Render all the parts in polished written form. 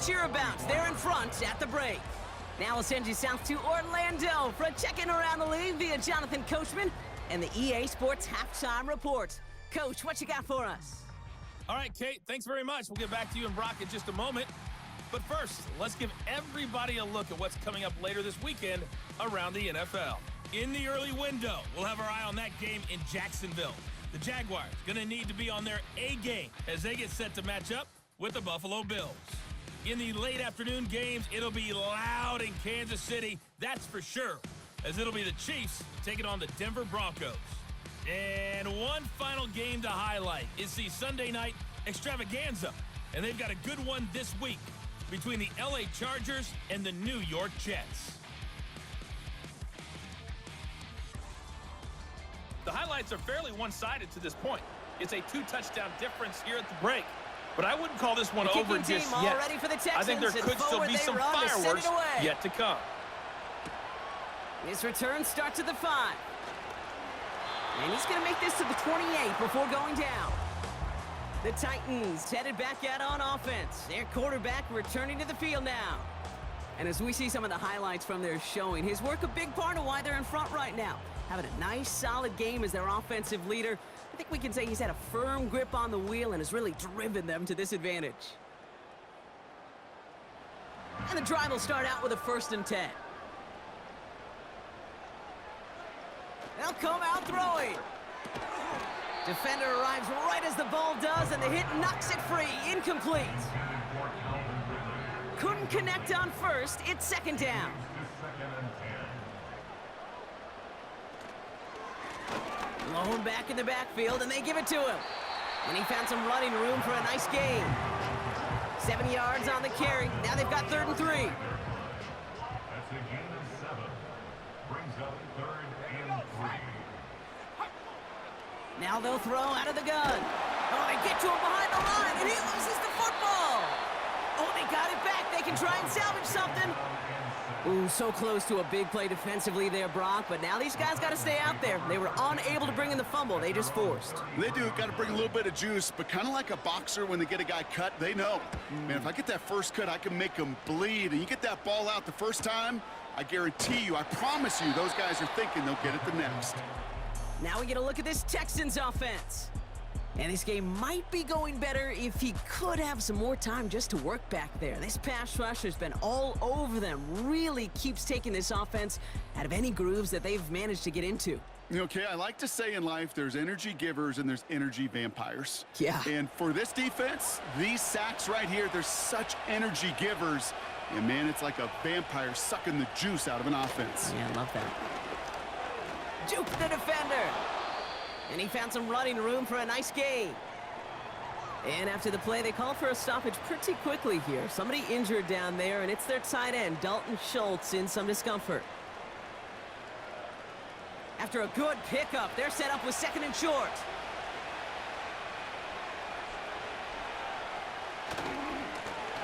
cheer about. They're in front at the break. Now we'll send you south to Orlando for a check-in around the league via Jonathan Coachman and the EA Sports Halftime Report. Coach, what you got for us? All right, Kate, thanks very much. We'll get back to you and Brock in just a moment. But first, let's give everybody a look at what's coming up later this weekend around the NFL. In the early window, we'll have our eye on that game in Jacksonville. The Jaguars going to need to be on their A game as they get set to match up with the Buffalo Bills. In the late afternoon games, it'll be loud in Kansas City, that's for sure, as it'll be the Chiefs taking on the Denver Broncos. And one final game to highlight is the Sunday night extravaganza, and they've got a good one this week between the LA Chargers and the New York Jets. The highlights are fairly one-sided to this point. It's a 2-touchdown difference here at the break. But I wouldn't call this one over just yet. Ready for the Texans, I think there could still be some fireworks yet to come. His return starts at the 5. And he's going to make this to the 28 before going down. The Titans headed back out on offense. Their quarterback returning to the field now. And as we see some of the highlights from their showing, his work a big part of why they're in front right now. Having a nice, solid game as their offensive leader. I think we can say he's had a firm grip on the wheel and has really driven them to this advantage. And the drive will start out with a 1st and 10. They'll come out throwing. Defender arrives right as the ball does, and the hit knocks it free. Incomplete. Couldn't connect on first. It's 2nd down. Lone back in the backfield, and they give it to him. And he found some running room for a nice gain. 7 yards on the carry. Now they've got 3rd and 3. That's a gain of 7. Brings up 3rd and 3. Now they'll throw out of the gun. Oh, they get to him behind the line, and he loses the football. Oh, they got it back. They can try and salvage something. Ooh, so close to a big play defensively there, Brock, but now these guys got to stay out there. They were unable to bring in the fumble. They just forced. They do. Got to bring a little bit of juice, but kind of like a boxer when they get a guy cut, they know. Man, if I get that first cut, I can make him bleed. And you get that ball out the first time, I guarantee you, I promise you, those guys are thinking they'll get it the next. Now we get a look at this Texans offense. And this game might be going better if he could have some more time just to work back there. This pass rush has been all over them. Really keeps taking this offense out of any grooves that they've managed to get into. Okay, I like to say in life there's energy givers and there's energy vampires. Yeah. And for this defense, these sacks right here, they're such energy givers. And, man, it's like a vampire sucking the juice out of an offense. Yeah, I love that. Juke the defender. And he found some running room for a nice gain. And after the play, they call for a stoppage pretty quickly here. Somebody injured down there, and it's their tight end, Dalton Schultz, in some discomfort. After a good pickup, they're set up with 2nd and short.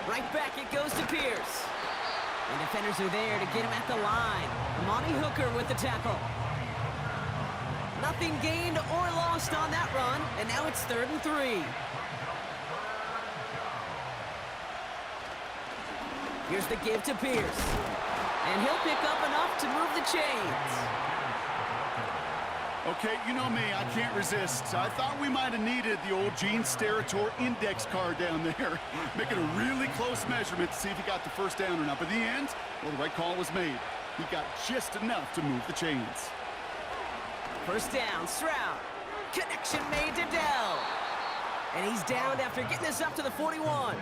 Right back it goes to Pierce. And defenders are there to get him at the line. Monty Hooker with the tackle. Nothing gained or lost on that run, and now it's 3rd and 3. Here's the give to Pierce. And he'll pick up enough to move the chains. Okay, you know me, I can't resist. I thought we might have needed the old Gene Steratore index card down there. Making a really close measurement to see if he got the first down or not. But in the end, well, the right call was made. He got just enough to move the chains. 1st down, Stroud. Connection made to Dell. And he's downed after getting this up to the 41.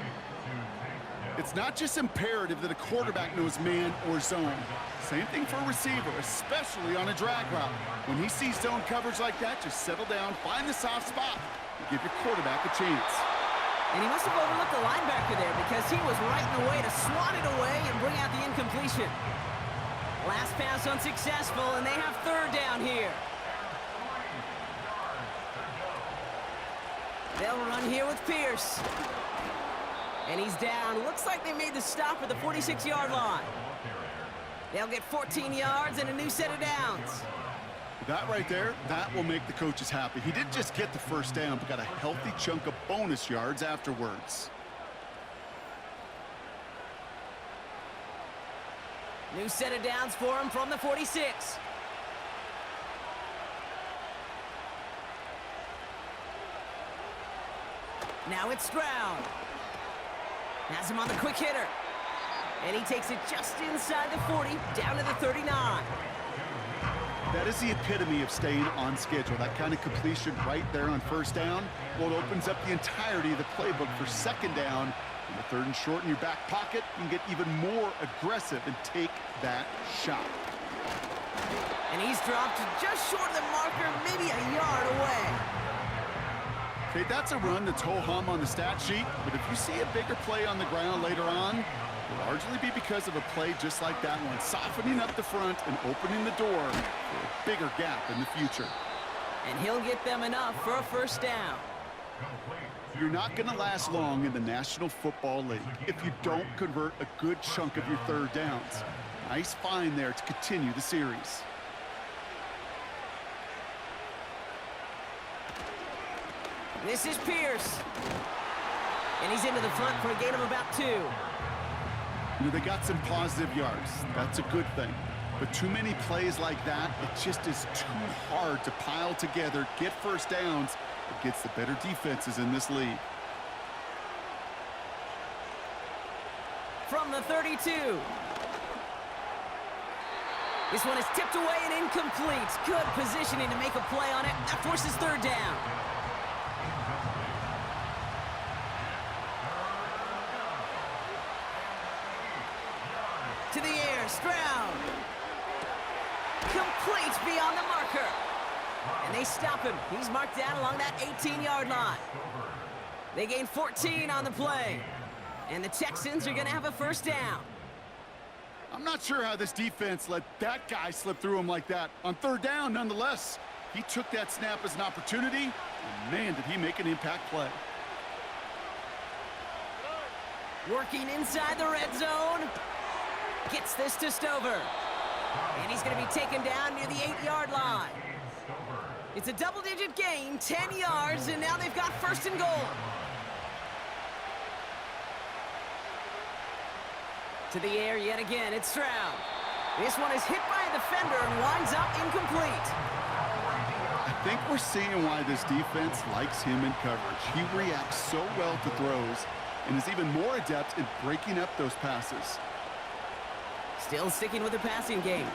It's not just imperative that a quarterback knows man or zone. Same thing for a receiver, especially on a drag route. When he sees zone coverage like that, just settle down, find the soft spot, and give your quarterback a chance. And he must have overlooked the linebacker there because he was right in the way to swat it away and bring out the incompletion. Last pass unsuccessful, and they have 3rd down here. They'll run here with Pierce. And he's down. Looks like they made the stop at the 46-yard line. They'll get 14 yards and a new set of downs. That right there, that will make the coaches happy. He didn't just get the first down, but got a healthy chunk of bonus yards afterwards. New set of downs for him from the 46. Now it's Stroud. Has him on the quick hitter. And he takes it just inside the 40, down to the 39. That is the epitome of staying on schedule. That kind of completion right there on first down. Well, it opens up the entirety of the playbook for second down. In the third and short in your back pocket, you can get even more aggressive and take that shot. And he's dropped just short of the marker, maybe a yard away. Okay, that's a run that's ho-hum on the stat sheet, but if you see a bigger play on the ground later on, it'll largely be because of a play just like that one, softening up the front and opening the door for a bigger gap in the future. And he'll get them enough for a first down. You're not going to last long in the National Football League if you don't convert a good chunk of your third downs. Nice find there to continue the series. This is Pierce. And he's into the front for a gain of about 2. You know, they got some positive yards. That's a good thing. But too many plays like that, it just is too hard to pile together, get first downs against the better defenses in this league. From the 32. This one is tipped away and incomplete. Good positioning to make a play on it. That forces third down. To the air, Stroud. Complete beyond the marker. And they stop him. He's marked down along that 18-yard line. They gain 14 on the play. And the Texans are going to have a first down. I'm not sure how this defense let that guy slip through him like that. On third down, nonetheless, he took that snap as an opportunity, and man, did he make an impact play. Working inside the red zone. Gets this to Stover. And he's going to be taken down near the 8-yard line. It's a double-digit gain, 10 yards, and now they've got first and goal. To the air yet again, it's Stroud. This one is hit by a defender and winds up incomplete. I think we're seeing why this defense likes him in coverage. He reacts so well to throws and is even more adept in breaking up those passes. Still sticking with the passing game.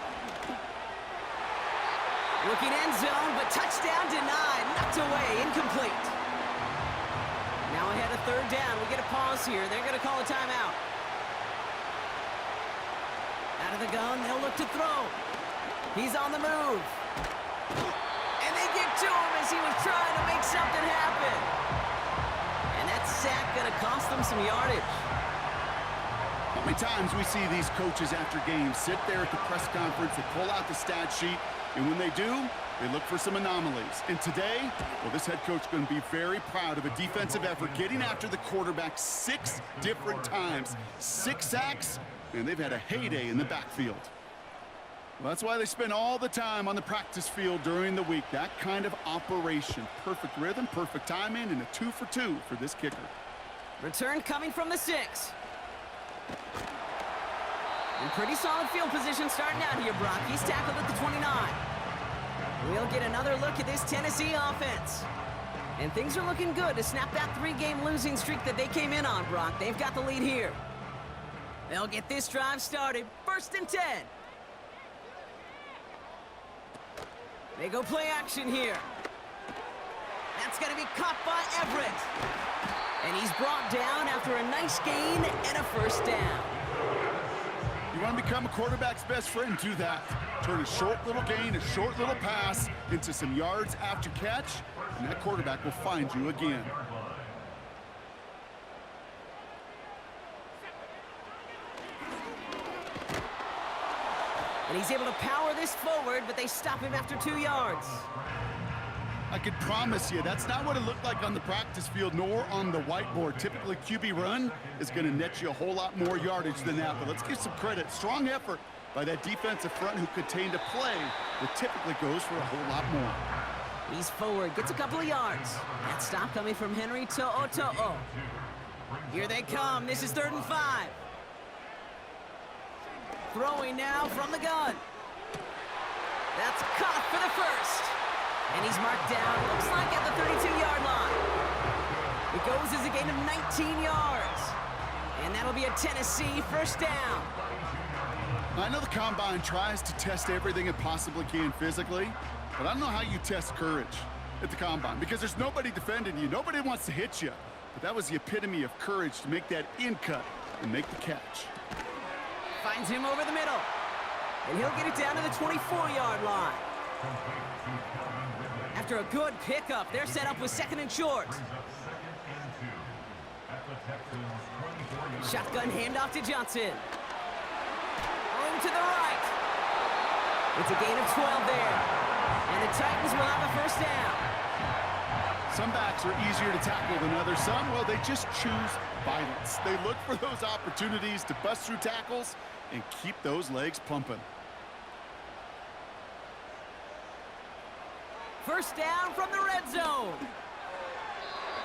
Looking end zone, but touchdown denied. Knocked away, incomplete. Now ahead of third down. We get a pause here. They're going to call a timeout. Out of the gun, they'll look to throw. He's on the move. And they get to him as he was trying to make something happen. And that sack going to cost them some yardage. How many times we see these coaches after games sit there at the press conference, they pull out the stat sheet, and when they do, they look for some anomalies. And today, well, this head coach is going to be very proud of a defensive effort, getting after the quarterback 6 different times. 6 sacks, and they've had a heyday in the backfield. Well, that's why they spend all the time on the practice field during the week. That kind of operation. Perfect rhythm, perfect timing, and a 2 for 2 for this kicker. Return coming from the 6. In pretty solid field position starting out here, Brock. He's tackled at the 29. We'll get another look at this Tennessee offense. And things are looking good to snap that 3-game losing streak that they came in on, Brock. They've got the lead here. They'll get this drive started. First and 10. They go play action here. That's going to be caught by Everett. And he's brought down after a nice gain and a first down. You want to become a quarterback's best friend, do that. Turn a short little gain, a short little pass into some yards after catch, and that quarterback will find you again. And he's able to power this forward, but they stop him after 2 yards. I can promise you that's not what it looked like on the practice field nor on the whiteboard. Typically, QB run is going to net you a whole lot more yardage than that. But let's give some credit. Strong effort by that defensive front who contained a play that typically goes for a whole lot more. He's forward, gets a couple of yards. That stop coming from Henry To'o. Here they come. This is 3rd and 5. Throwing now from the gun. That's caught for the first. And he's marked down, looks like at the 32-yard line. It goes as a gain of 19 yards. And that'll be a Tennessee first down. I know the Combine tries to test everything it possibly can physically, but I don't know how you test courage at the Combine because there's nobody defending you. Nobody wants to hit you. But that was the epitome of courage to make that in cut and make the catch. Finds him over the middle. And he'll get it down to the 24-yard line. After a good pickup, they're set up with 2nd and short. Shotgun handoff to Johnson. Going to the right. It's a gain of 12 there. And the Titans will have a first down. Some backs are easier to tackle than others. Some, well, they just choose violence. They look for those opportunities to bust through tackles and keep those legs pumping. First down from the red zone.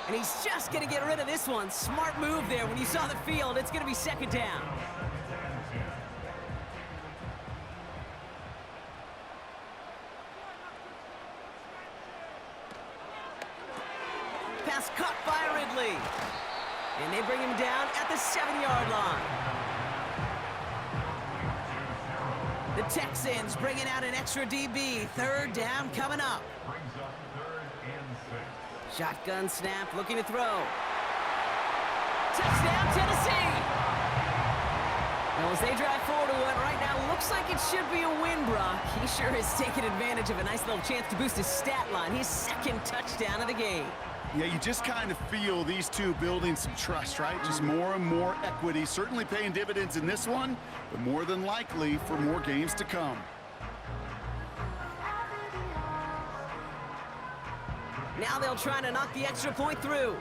And he's just going to get rid of this one. Smart move there. When you saw the field, it's going to be 2nd down. Pass caught by Ridley. And they bring him down at the 7-yard line. The Texans bringing out an extra DB. 3rd down coming up. Shotgun snap, looking to throw. Touchdown, Tennessee! Well, as they drive forward to what right now looks like it should be a win, Brock. He sure has taken advantage of a nice little chance to boost his stat line. His 2nd touchdown of the game. Yeah, you just kind of feel these two building some trust, right? Just more and more equity. Certainly paying dividends in this one, but more than likely for more games to come. Now they'll try to knock the extra point through.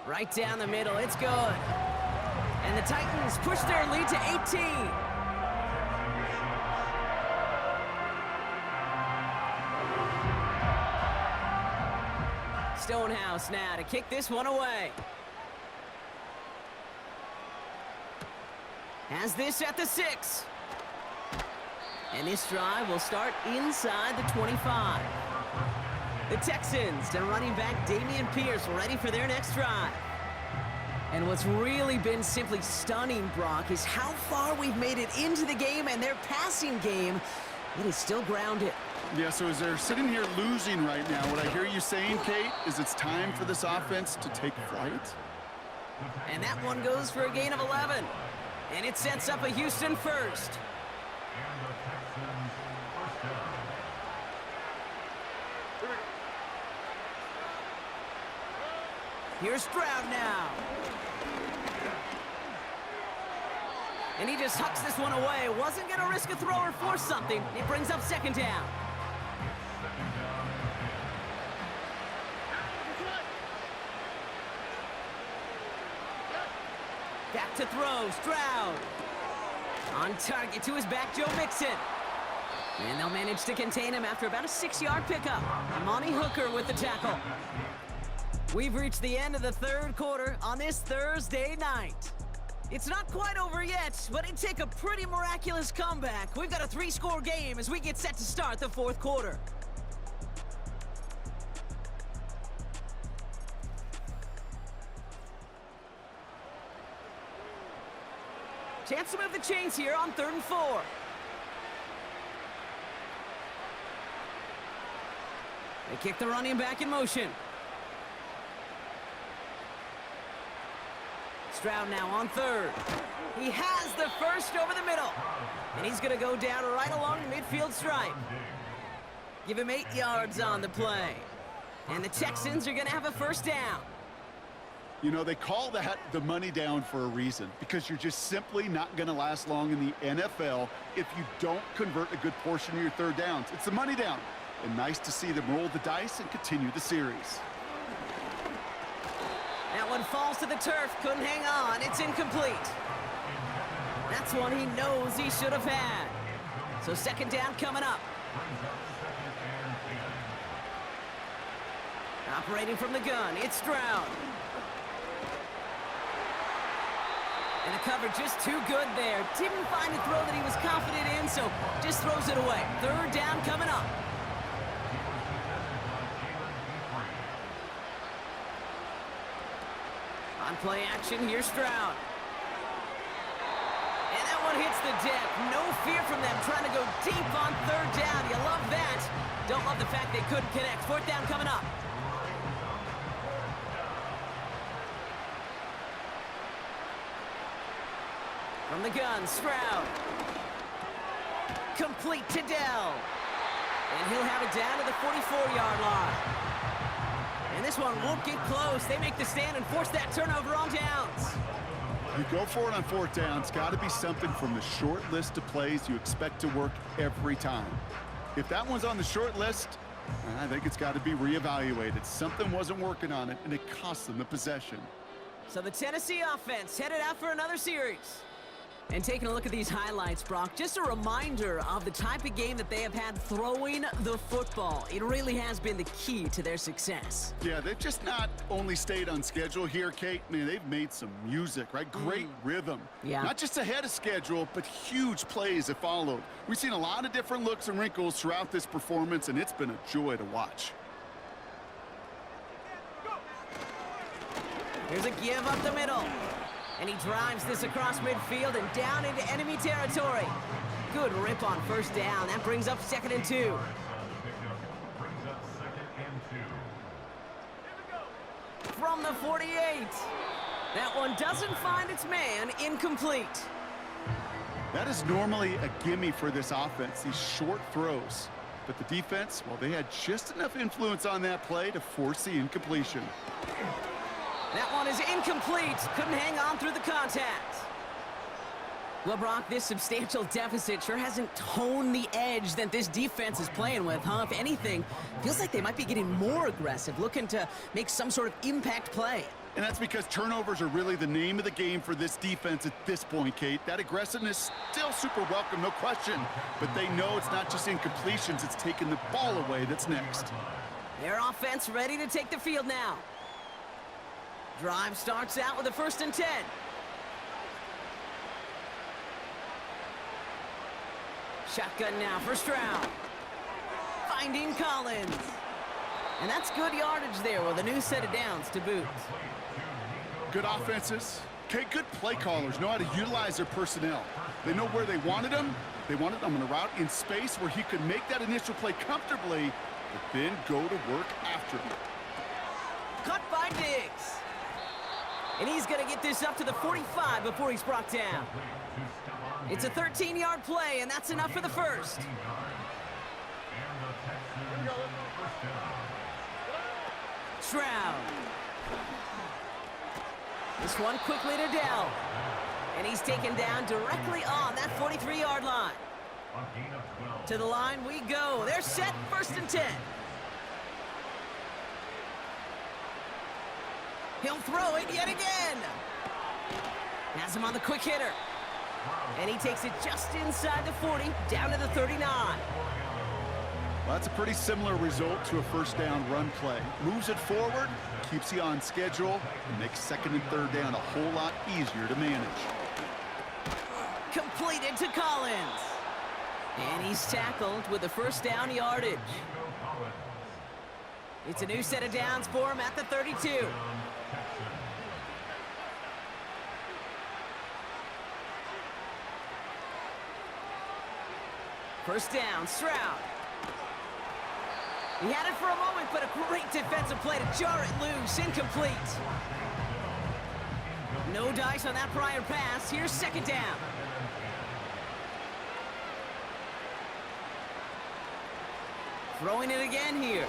Right down the middle, it's good. And the Titans push their lead to 18. Stonehouse now to kick this one away. Has this at the 6. And this drive will start inside the 25. The Texans and running back Dameon Pierce ready for their next drive. And what's really been simply stunning, Brock, is how far we've made it into the game, and their passing game, it is still grounded. Yeah, so as they're sitting here losing right now, what I hear you saying, Kate, is it's time for this offense to take flight? And that one goes for a gain of 11. And it sets up a Houston first. Here's Stroud now. And he just hucks this one away. Wasn't going to risk a throw or force something. It brings up 2nd down. Back to throw, Stroud. On target to his back, Joe Mixon. And they'll manage to contain him after about a 6-yard pickup. Amani Hooker with the tackle. We've reached the end of the 3rd quarter on this Thursday night. It's not quite over yet, but it'd take a pretty miraculous comeback. We've got a 3-score game as we get set to start the 4th quarter. Chance to move the chains here on 3rd and 4. They kick the running back in motion. Stroud now on 3rd. He has the first over the middle. And he's going to go down right along the midfield stripe. Give him 8 yards on the play. And the Texans are going to have a first down. You know, they call that the money down for a reason, because you're just simply not going to last long in the NFL if you don't convert a good portion of your 3rd downs. It's the money down. And nice to see them roll the dice and continue the series. That one falls to the turf. Couldn't hang on. It's incomplete. That's one he knows he should have had. So 2nd down coming up. Operating from the gun, it's Stroud. And the cover just too good there. Didn't find a throw that he was confident in, so just throws it away. Third down coming up. On play action, here's Stroud. And that one hits the deck. No fear from them trying to go deep on third down. You love that. Don't love the fact they couldn't connect. Fourth down coming up. From the gun, Stroud. Complete to Dell. And he'll have it down to the 44-yard line. And this one won't get close. They make the stand and force that turnover on downs. You go for it on fourth down. It's got to be something from the short list of plays you expect to work every time. If that one's on the short list, I think it's got to be reevaluated. Something wasn't working on it, and it cost them the possession. So the Tennessee offense headed out for another series. And taking a look at these highlights, Brock, just a reminder of the type of game that they have had throwing the football. It really has been the key to their success. Yeah, they've just not only stayed on schedule here, Kate. Man, they've made some music, right? Great rhythm. Yeah. Not just ahead of schedule, but huge plays that followed. We've seen a lot of different looks and wrinkles throughout this performance, and it's been a joy to watch. Here's a give up the middle. And he drives this across midfield and down into enemy territory. Good rip on first down. That brings up 2nd and 2. From the 48. That one doesn't find its man. Incomplete. That is normally a gimme for this offense, these short throws. But the defense, well, they had just enough influence on that play to force the incompletion. That one is incomplete. Couldn't hang on through the contact. Well, Brock, this substantial deficit sure hasn't toned the edge that this defense is playing with, huh? If anything, feels like they might be getting more aggressive, looking to make some sort of impact play. And that's because turnovers are really the name of the game for this defense at this point, Kate. That aggressiveness still super welcome, no question. But they know it's not just incompletions, it's taking the ball away that's next. Their offense ready to take the field now. Drive starts out with a 1st and 10. Shotgun now for Stroud. Finding Collins. And that's good yardage there with a new set of downs to boot. Good offenses. Okay, good play callers know how to utilize their personnel. They know where they wanted them. They wanted them on a route in space where he could make that initial play comfortably, but then go to work after him. Caught by Diggs. And he's going to get this up to the 45 before he's brought down. It's a 13-yard play, and that's enough for the first. Stroud. This one quickly to Dell. And he's taken down directly on that 43-yard line. To the line we go. They're set, 1st and 10. He'll throw it yet again. Has him on the quick hitter. And he takes it just inside the 40, down to the 39. Well, that's a pretty similar result to a first down run play. Moves it forward, keeps you on schedule, and makes 2nd and 3rd down a whole lot easier to manage. Completed to Collins. And he's tackled with the 1st down yardage. It's a new set of downs for him at the 32. First down, Stroud. He had it for a moment, but a great defensive play to jar it loose. Incomplete. No dice on that prior pass. Here's 2nd down. Throwing it again here.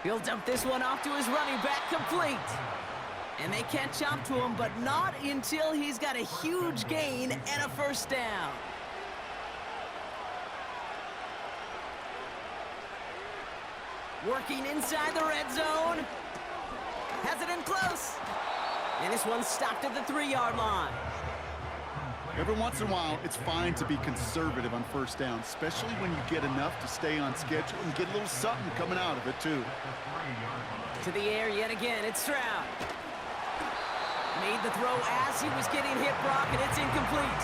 He'll dump this one off to his running back, complete. And they catch up to him, but not until he's got a huge gain and a 1st down. Working inside the red zone. Has it in close. And this one's stopped at the 3-yard line. Every once in a while, it's fine to be conservative on 1st down, especially when you get enough to stay on schedule and get a little something coming out of it, too. To the air yet again, it's Stroud. Made the throw as he was getting hit, Brock, and it's incomplete.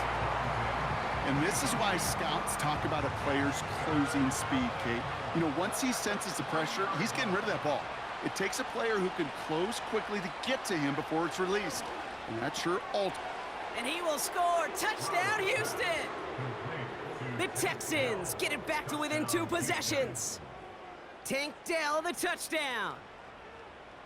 And this is why scouts talk about a player's closing speed, Kate. You know, once he senses the pressure, he's getting rid of that ball. It takes a player who can close quickly to get to him before it's released. And that sure alters. And he will score. Touchdown, Houston! The Texans get it back to within 2 possessions. Tank Dell, the touchdown.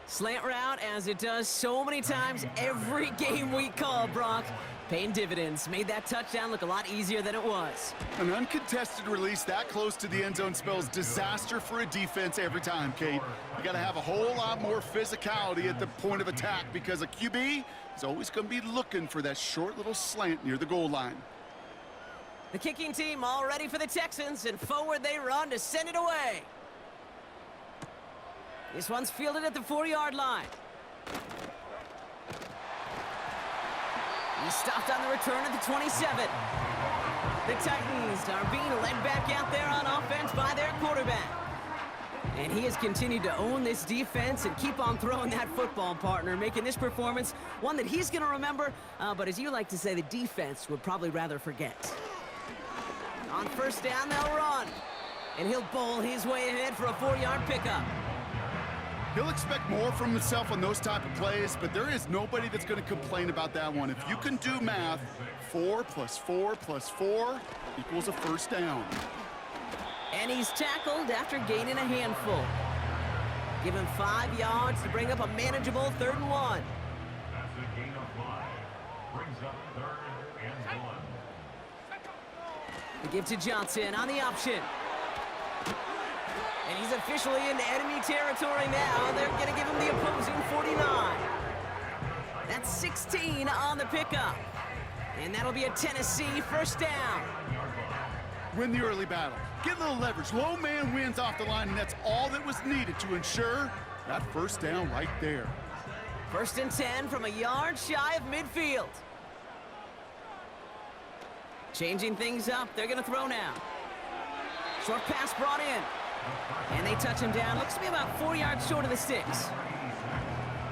Slant route, as it does so many times every game we call, Brock. Paying dividends. Made that touchdown look a lot easier than it was. An uncontested release that close to the end zone spells disaster for a defense every time, Kate. You got to have a whole lot more physicality at the point of attack because a QB is always going to be looking for that short little slant near the goal line. The kicking team all ready for the Texans, and forward they run to send it away. This one's fielded at the 4-yard line. He stopped on the return at the 27. The Titans are being led back out there on offense by their quarterback. And he has continued to own this defense and keep on throwing that football, partner, making this performance one that he's going to remember, but as you like to say, the defense would probably rather forget. On first down, they'll run. And he'll bowl his way ahead for a 4-yard pickup. He'll expect more from himself on those type of plays, but there is nobody that's going to complain about that one. If you can do math, 4 + 4 + 4 equals a first down. And he's tackled after gaining a handful. Give him 5 yards to bring up a manageable 3rd and 1. That's a gain of 5. Brings up 3rd and 1. The give to Johnson on the option. And he's officially into enemy territory now. They're going to give him the opposing 49. That's 16 on the pickup. And that'll be a Tennessee first down. Win the early battle. Get a little leverage. Low man wins off the line, and that's all that was needed to ensure that first down right there. 1st and 10 from a yard shy of midfield. Changing things up. They're going to throw now. Short pass brought in. And they touch him down. Looks to be about 4 yards short of the sticks.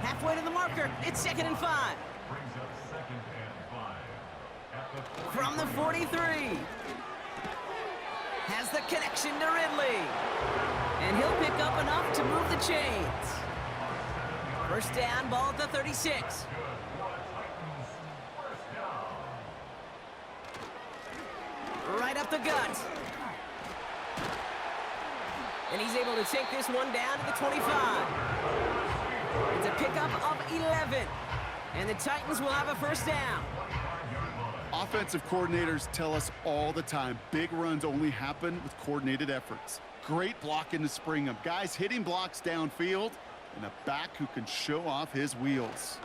Halfway to the marker. It's 2nd and 5. Brings up 2nd and 5. From the 43. Has the connection to Ridley. And he'll pick up enough to move the chains. First down, ball at the 36. Right up the gut. And he's able to take this one down to the 25. It's a pickup of 11. And the Titans will have a first down. Offensive coordinators tell us all the time, big runs only happen with coordinated efforts. Great blocking to spring them. Guys hitting blocks downfield, and a back who can show off his wheels.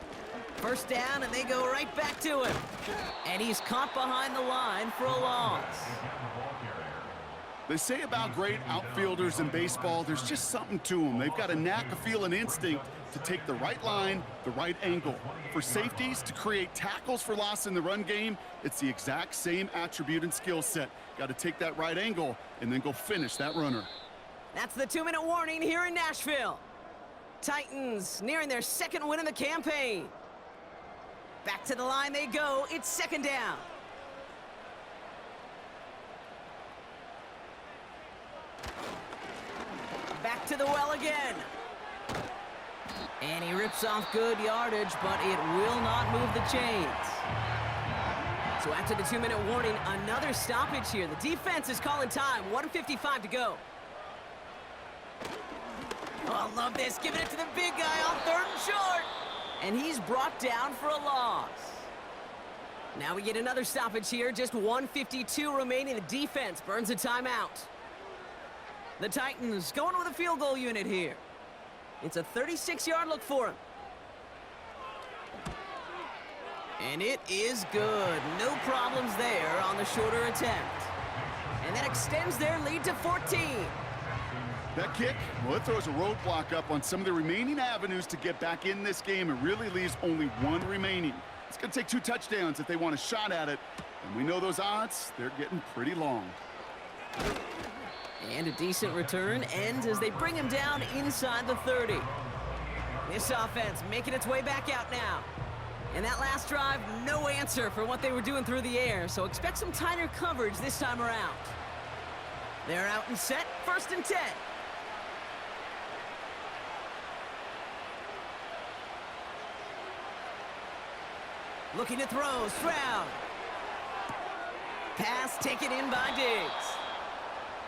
First down, and they go right back to him. And he's caught behind the line for a loss. They say about great outfielders in baseball, there's just something to them. They've got a knack, a feel, an instinct to take the right line, the right angle. For safeties, to create tackles for loss in the run game, it's the exact same attribute and skill set. Got to take that right angle and then go finish that runner. That's the 2-minute warning here in Nashville. Titans nearing their 2nd win of the campaign. Back to the line they go. It's 2nd down. Back to the well again. And he rips off good yardage, but it will not move the chains. So after the 2-minute warning, another stoppage here. The defense is calling time. 1:55 to go. Oh, I love this. Giving it to the big guy on 3rd and short. And he's brought down for a loss. Now we get another stoppage here. Just 1:52 remaining. The defense burns a timeout. The Titans going with a field goal unit here. It's a 36-yard look for him. And it is good. No problems there on the shorter attempt. And that extends their lead to 14. That kick, well, it throws a roadblock up on some of the remaining avenues to get back in this game. It really leaves only one remaining. It's going to take 2 touchdowns if they want a shot at it. And we know those odds, they're getting pretty long. And a decent return ends as they bring him down inside the 30. This offense making its way back out now. And that last drive, no answer for what they were doing through the air, so expect some tighter coverage this time around. They're out and set, 1st and 10. Looking to throw, Stroud. Pass taken in by Diggs.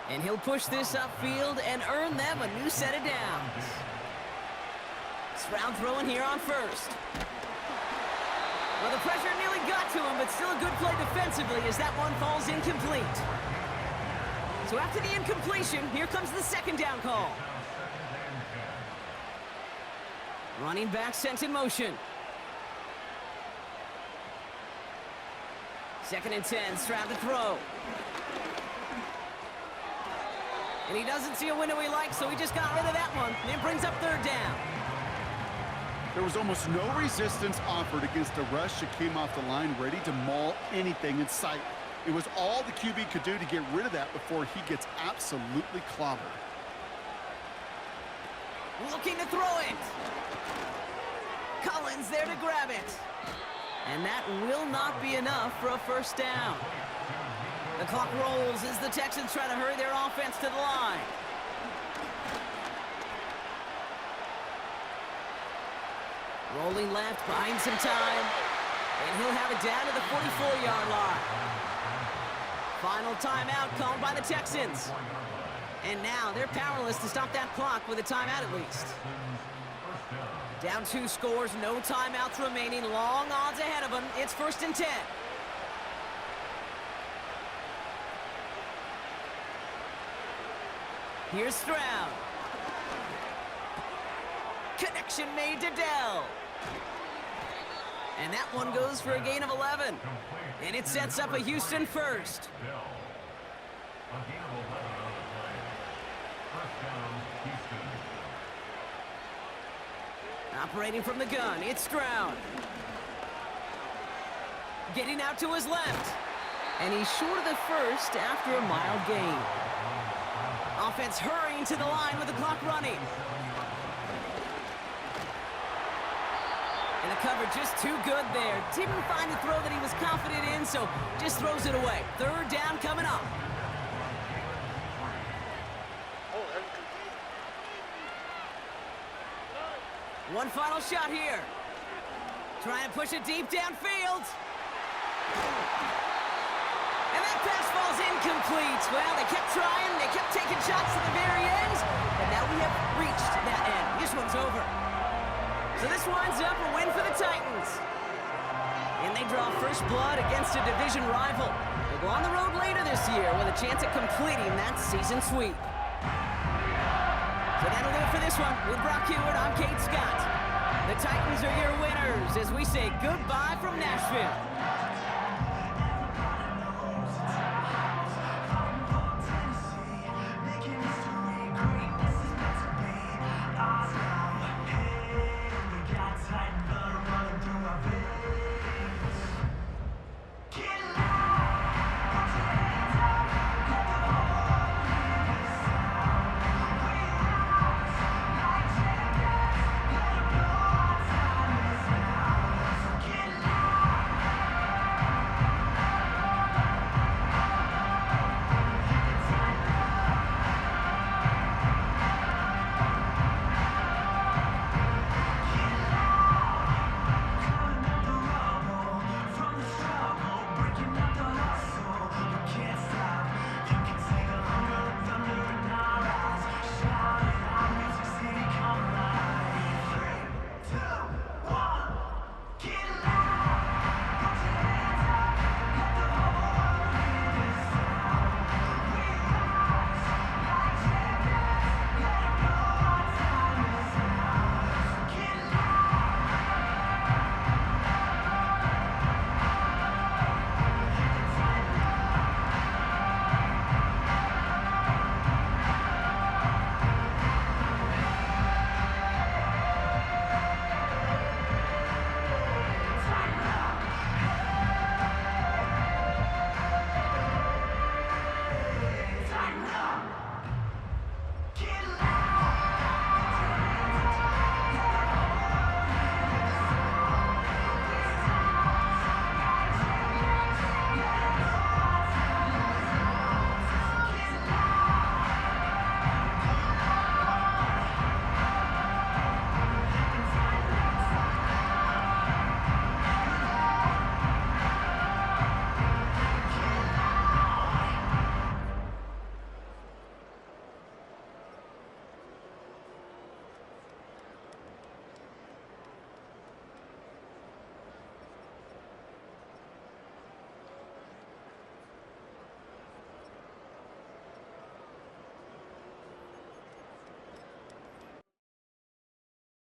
And he'll push this upfield and earn them a new set of downs. Stroud throwing here on 1st. Well, the pressure nearly got to him, but still a good play defensively as that one falls incomplete. So after the incompletion, here comes the 2nd down call. Running back sent in motion. 2nd and 10, Stroud to throw. And he doesn't see a window he likes, so he just got rid of that one. And it brings up 3rd down. There was almost no resistance offered against a rush that came off the line ready to maul anything in sight. It was all the QB could do to get rid of that before he gets absolutely clobbered. Looking to throw it. Collins there to grab it. And that will not be enough for a 1st down. The clock rolls as the Texans try to hurry their offense to the line. Rolling left, buying some time. And he'll have it down to the 44-yard line. Final timeout called by the Texans. And now they're powerless to stop that clock with a timeout at least. Down 2 scores, no timeouts remaining, long odds ahead of them. It's 1st and 10. Here's Stroud. Connection made to Dell. And that one goes for a gain of 11. And it sets up a Houston 1st. Operating from the gun, it's Stroud. Getting out to his left. And he's short of the 1st after a mild gain. Offense hurrying to the line with the clock running. And the coverage just too good there. Didn't find the throw that he was confident in, so just throws it away. 3rd down coming up. One final shot here. Trying to push it deep downfield. And that pass falls incomplete. Well, they kept trying. They kept taking shots to the very end. And now we have reached that end. This one's over. So this winds up a win for the Titans. And they draw first blood against a division rival. They'll go on the road later this year with a chance at completing that season sweep. So that'll do it for this one. With Brock Hewitt, I'm Kate Scott. The Titans are your winners as we say goodbye from Nashville.